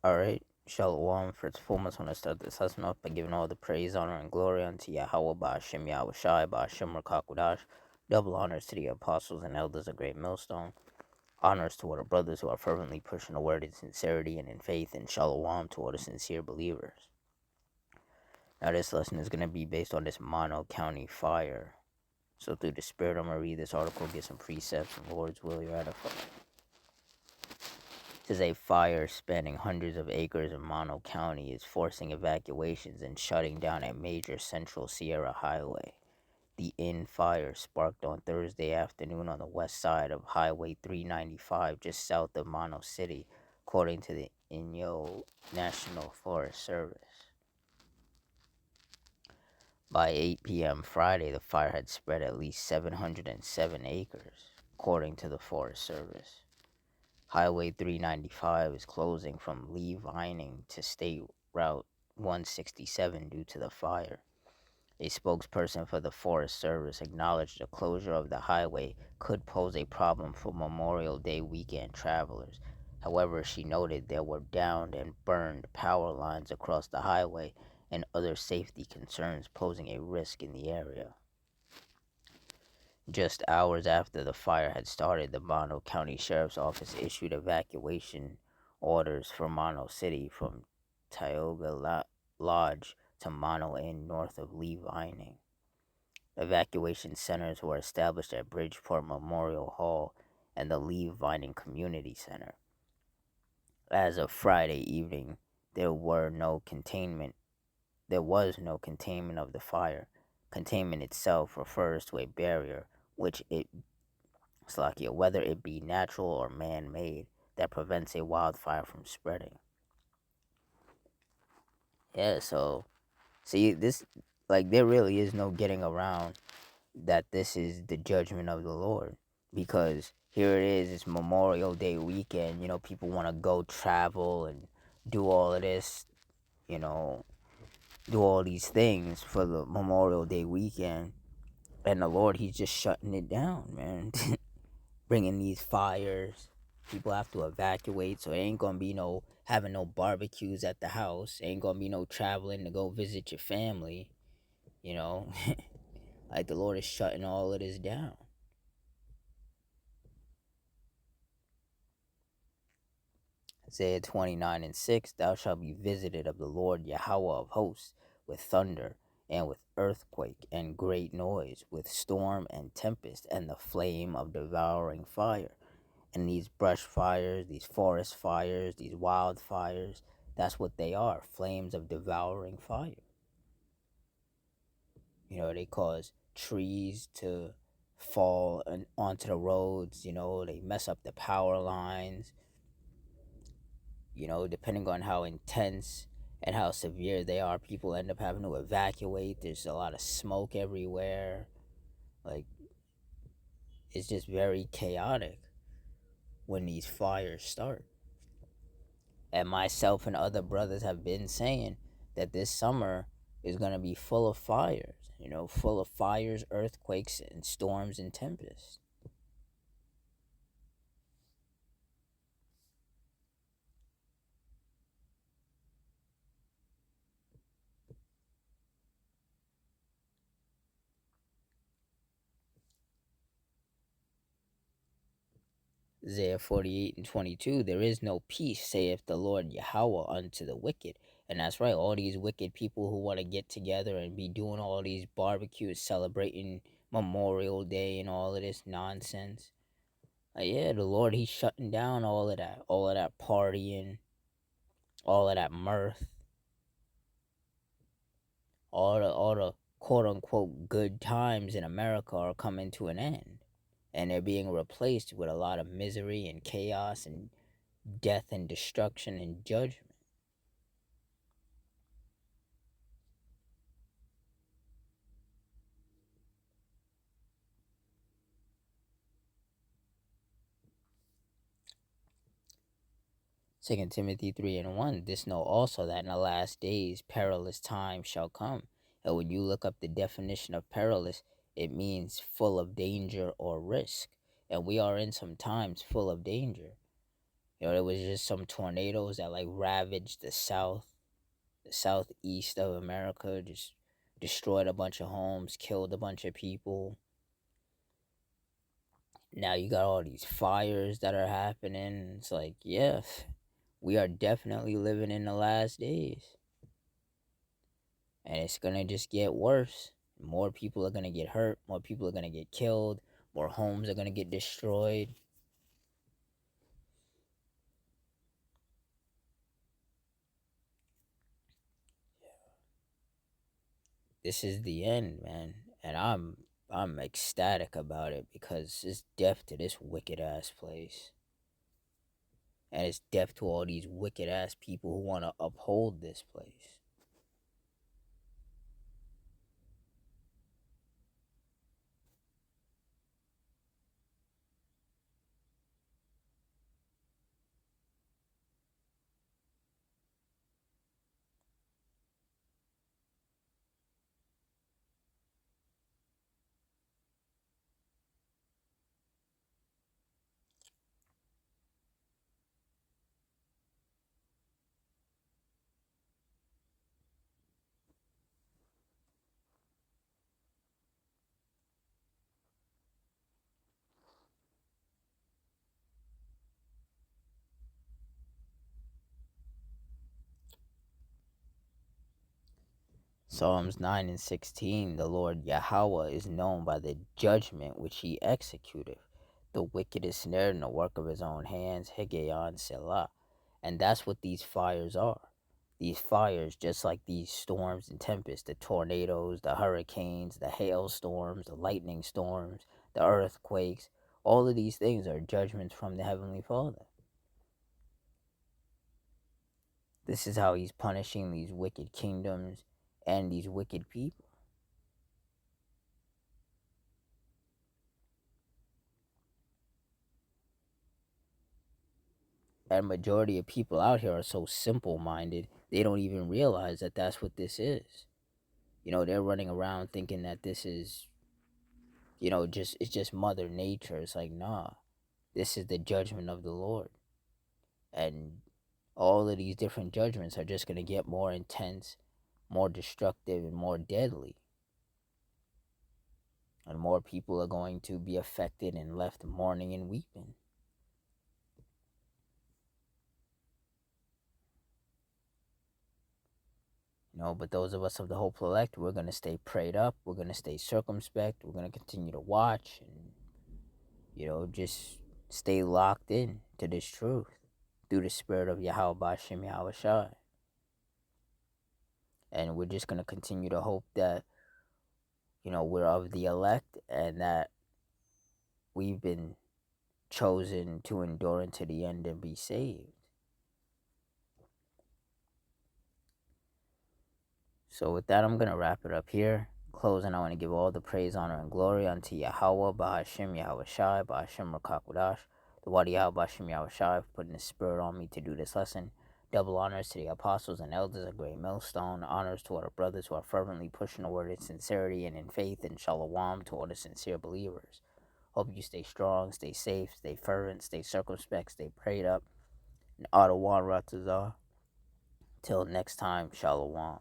Alright, Shalom. For its fullness, when I start this lesson off by giving all the praise, honor, and glory unto Yahweh, Ba'ashem Yahweh Shai, Ba'ashem Rakakwadash. Double honors to the apostles and elders of Great Millstone. Honors to all the brothers who are fervently pushing the word in sincerity and in faith, and Shalom to all the sincere believers. Now, this lesson is going to be based on this Mono County fire. So, through the Spirit, I'm going to read this article, get some precepts, and Lord's will you ratify. Says a fire spanning hundreds of acres in Mono County is forcing evacuations and shutting down a major Central Sierra highway. The fire sparked on Thursday afternoon on the west side of Highway 395 just south of Mono City, according to the Inyo National Forest Service. By 8 p.m. Friday, the fire had spread at least 707 acres, according to the Forest Service. Highway 395 is closing from Lee Vining to State Route 167 due to the fire. A spokesperson for the Forest Service acknowledged the closure of the highway could pose a problem for Memorial Day weekend travelers. However, she noted there were downed and burned power lines across the highway and other safety concerns posing a risk in the area. Just hours after the fire had started, the Mono County Sheriff's Office issued evacuation orders for Mono City from Tioga Lodge to Mono Inn north of Lee Vining. Evacuation centers were established at Bridgeport Memorial Hall and the Lee Vining Community Center. As of Friday evening, there was no containment of the fire. Containment itself refers to a barrier whether it be natural or man-made, that prevents a wildfire from spreading. Yeah, so, see, this, there really is no getting around that this is the judgment of the Lord, because here it is, it's Memorial Day weekend, people want to go travel and do all of this, do all these things for the Memorial Day weekend, and the Lord, he's just shutting it down, man. Bringing these fires, people have to evacuate, so it ain't gonna be no having no barbecues at the house, ain't gonna be no traveling to go visit your family, like the Lord is shutting all of this down. Isaiah 29:6, thou shalt be visited of the Lord Yahweh of hosts with thunder and with earthquake and great noise, with storm and tempest and the flame of devouring fire. And these brush fires, these forest fires, these wildfires, that's what they are, flames of devouring fire. They cause trees to fall onto the roads, they mess up the power lines, depending on how intense and how severe they are, people end up having to evacuate. There's a lot of smoke everywhere. It's just very chaotic when these fires start. And myself and other brothers have been saying that this summer is going to be full of fires, full of fires, earthquakes, and storms and tempests. Isaiah 48:22, there is no peace, saith the Lord Yahweh, unto the wicked. And that's right, all these wicked people who want to get together and be doing all these barbecues, celebrating Memorial Day and all of this nonsense. The Lord, he's shutting down all of that partying, all of that mirth, all the quote unquote good times in America are coming to an end. And they're being replaced with a lot of misery and chaos and death and destruction and judgment. Second Timothy 3:1, this know also that in the last days perilous times shall come. And when you look up the definition of perilous, it means full of danger or risk. And we are in some times full of danger. There was just some tornadoes that like ravaged the southeast of America, just destroyed a bunch of homes, killed a bunch of people. Now you got all these fires that are happening. It's like, yeah, we are definitely living in the last days. And it's going to just get worse. More people are going to get hurt, more people are going to get killed, more homes are going to get destroyed. This is the end, man. And I'm ecstatic about it because it's death to this wicked ass place. And it's death to all these wicked ass people who want to uphold this place. Psalms 9 and 16, the Lord Yahweh is known by the judgment which he executeth. The wicked is snared in the work of his own hands, Higgaion Selah. And that's what these fires are. These fires, just like these storms and tempests, the tornadoes, the hurricanes, the hailstorms, the lightning storms, the earthquakes, all of these things are judgments from the Heavenly Father. This is how he's punishing these wicked kingdoms and these wicked people. And majority of people out here are so simple minded, they don't even realize that that's what this is. They're running around thinking that this is, just it's just mother nature. It's like, nah, this is the judgment of the Lord. And all of these different judgments are just going to get more intense, more destructive, and more deadly. And more people are going to be affected and left mourning and weeping. But those of us of the hopeful elect, we're going to stay prayed up. We're going to stay circumspect. We're going to continue to watch and, just stay locked in to this truth through the spirit of Yahweh Bashem Yahweh Shai. And we're just going to continue to hope that, we're of the elect and that we've been chosen to endure unto the end and be saved. So with that, I'm going to wrap it up here. Closing, I want to give all the praise, honor, and glory unto Yahweh, Bahashim, Yahweh Shai, Bahashim, Rakakwadash, the Wadi Yahweh, Bahashim, Yahweh Shai, for putting the spirit on me to do this lesson. Double honors to the apostles and elders of Great Millstone. Honors to our brothers who are fervently pushing the word in sincerity and in faith. And shalom to all the sincere believers. Hope you stay strong, stay safe, stay fervent, stay circumspect, stay prayed up. And Adawan Ratazah. Till next time, shalom.